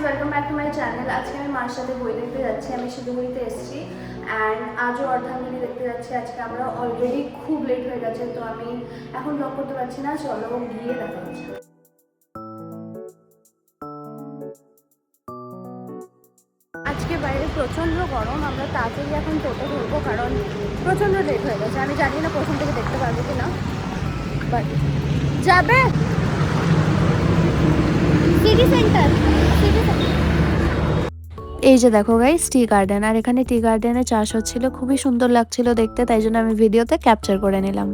Welcome back to my channel. আজকে আমি মার সাথে বই দেখতে যাচ্ছি। আমি শিলিগুড়িতে এসেছি অ্যান্ড আজও অর্ধাঙ্গিনী দেখতে যাচ্ছি। আজকে আমরা অলরেডি খুব লেট হয়ে গেছে, তো আমি এখন ব্লগ করতে পারছি না। চলো গিয়ে দেখা হচ্ছে। আজকে বাইরে প্রচণ্ড গরম, আমরা তাড়াতাড়ি এখন টোটো ধরবো কারণ প্রচণ্ড লেট হয়ে গেছে। আমি জানি না প্রথম থেকে দেখতে পারবো কি না, বাট যাবে সিটি সেন্টার। এই যে দেখো গাইস, টি গার্ডেন। আর এখানে টি গার্ডেনে চাষ হচ্ছিল, খুবই সুন্দর লাগছিল দেখতে, তাই জন্য আমি ভিডিওতে ক্যাপচার করে নিলাম।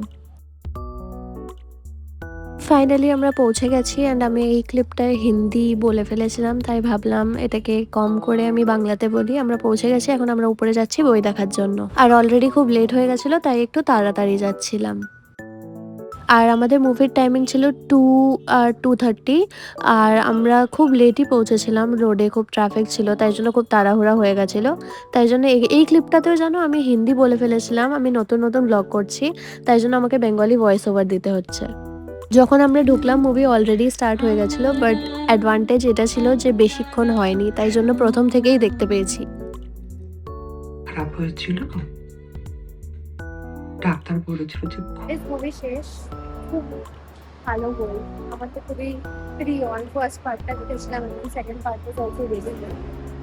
ফাইনালি আমরা পৌঁছে গেছি অ্যান্ড আমি এই ক্লিপটায় হিন্দি বলে ফেলেছিলাম, তাই ভাবলাম এটাকে কম করে আমি বাংলাতে বলি। আমরা পৌঁছে গেছি, এখন আমরা উপরে যাচ্ছি বই দেখার জন্য। আর অলরেডি খুব লেট হয়ে গেছিলো, তাই একটু তাড়াতাড়ি যাচ্ছিলাম। আর আমাদের মুভির টাইমিং ছিল 2:30 আর আমরা খুব লেটই পৌঁছেছিলাম। রোডে খুব ট্রাফিক ছিল, তাই জন্য খুব তাড়াহুড়া হয়ে গেছিলো। তাই জন্য এই ক্লিপটাতেও জানো আমি হিন্দি বলে ফেলেছিলাম। আমি নতুন নতুন ব্লগ করছি, তাই জন্য আমাকে বেঙ্গলি ভয়েস ওভার দিতে হচ্ছে। যখন আমরা ঢুকলাম মুভি অলরেডি স্টার্ট হয়ে গেছিলো, বাট অ্যাডভান্টেজ এটা ছিল যে বেশিক্ষণ হয়নি, তাই জন্য প্রথম থেকেই দেখতে পেয়েছি। খারাপ হয়েছিল, ডাক্তার বলেছিল যে মুভি শেষ। খুব ভালো বই, আমার তো খুবই প্রিয়। আমি ফার্স্ট পার্টটা দেখেছিলাম এবং সেকেন্ড পার্টটা অলসো দেখেছি।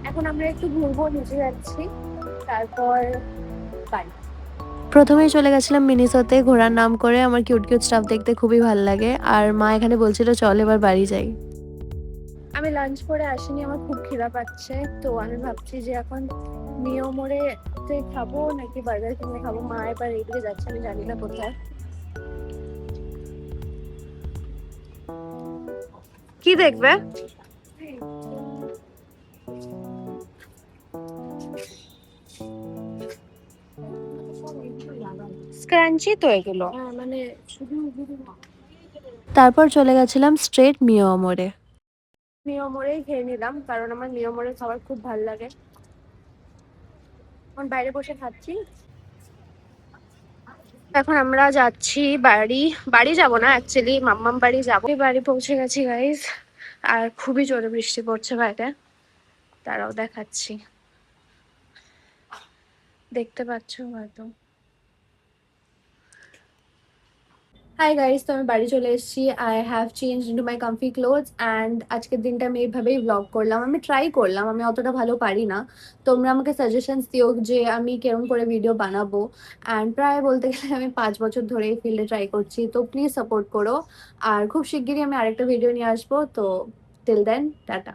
এখন আমরা একটু ঘুরবো, নিচে যাচ্ছি, তারপর বাড়ি। প্রথমেই চলে গেছিলাম মিনিসোতে ঘোরার নাম করে। আমার কিউট কিউট স্টাফ দেখতে খুবই ভালো লাগে। আর মা এখানে বলছিল চল এবার বাড়ি যাই। আমি লাঞ্চ করে আসিনি, আমার খুব খিদা পাচ্ছে, তো আমি ভাবছি যে এখন নিও মোড়ে খাবো নাকি বার্গার কিনে খাবো। মা এবার এইদিকে যাচ্ছে, আমি জানি না কোথায়। কি দেখবে? স্ক্রাঞ্চি তো এগুলো, মানে শুধু। তারপর চলে গেছিলাম স্ট্রেট মিয়ামোরে। মিয়ামোরেই খেয়ে নিলাম কারণ আমার মিয়ামোরের খাবার খুব ভালো লাগে। এখন বাইরে বসে খাচ্ছি। এখন আমরা যাচ্ছি বাড়ি। বাড়ি যাব না, অ্যাকচুয়ালি মাম্মাম বাড়ি যাবো। বাড়ি পৌঁছে গেছি গাইজ, আর খুবই জোরে বৃষ্টি পড়ছে বাইরে। তারাও দেখাচ্ছি, দেখতে পাচ্ছ হয়তো। হাই গাইস, তো আমি বাড়ি চলে এসেছি। I have change into my comfy clothes and আজকের দিনটা আমি এইভাবেই ব্লগ করলাম। আমি ট্রাই করলাম, আমি অতটা ভালো পারি না। তোমরা আমাকে সাজেশনস দিও যে আমি কেরম করে ভিডিও বানাবো। অ্যান্ড প্রায় বলতে গেলে আমি 5 বছর ধরে এই ফিল্ডে ট্রাই করছি, তো প্লিজ সাপোর্ট করো। আর খুব শিগগিরই আমি আরেকটা ভিডিও নিয়ে আসবো, তো টিল দেন টাটা।